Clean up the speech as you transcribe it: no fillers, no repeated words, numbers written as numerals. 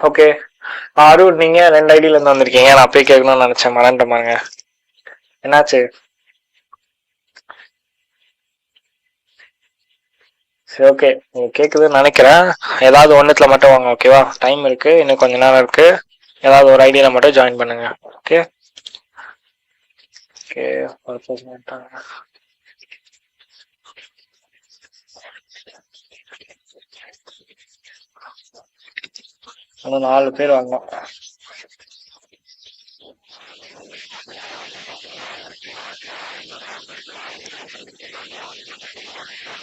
Okay. Arun, நீங்க 2 ஐடியில இருந்து வந்திருக்கீங்க. நான் போய் கேட்கணும்னு நினைச்சேன், மறந்துட்டேன் பாருங்க. என்னாச்சு? சரி, ஓகே. நீங்க கேக்குதுன்னு நினைக்கிறேன். ஏதாவது ஒண்ணுத்துல மட்டும் வாங்க, ஓகேவா? டைம் இருக்கு, இன்னும் கொஞ்ச நேரம் இருக்கு. ஏதாவது ஒரு ஐடியில மட்டும் ஜாயின் பண்ணுங்க. Okay okay. பர்பஸ் பண்ணிட்டாங்க. இன்னும் 4 பேர் வாங்க.